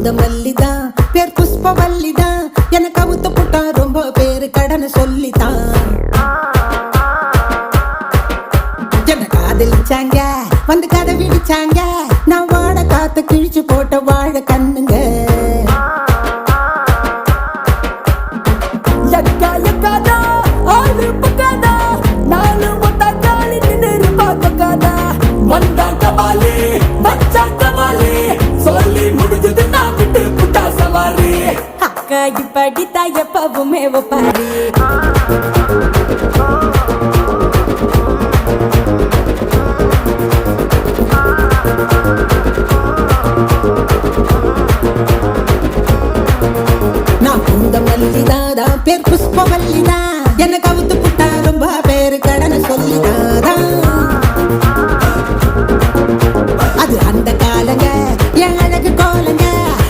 மல்லிதான் பேர் புஷ்பவல்லிதான் எனக்கு அவுத்து புட்டா ரொம்ப பேரு கடனை சொல்லித்தான் என்ன காதலிச்சாங்க வந்து கதை விடிச்சாங்க நான் வாழ காத்து கிழிச்சு போட்ட வாழ கண்ணுங்க இப்படித்தான் எப்பவுமே ஒப்பாரி நான் பூந்த மல்லிதான் பேர் புஷ்பவல்லிதான் எனக்கு அவுத்து புட்டா ரொம்ப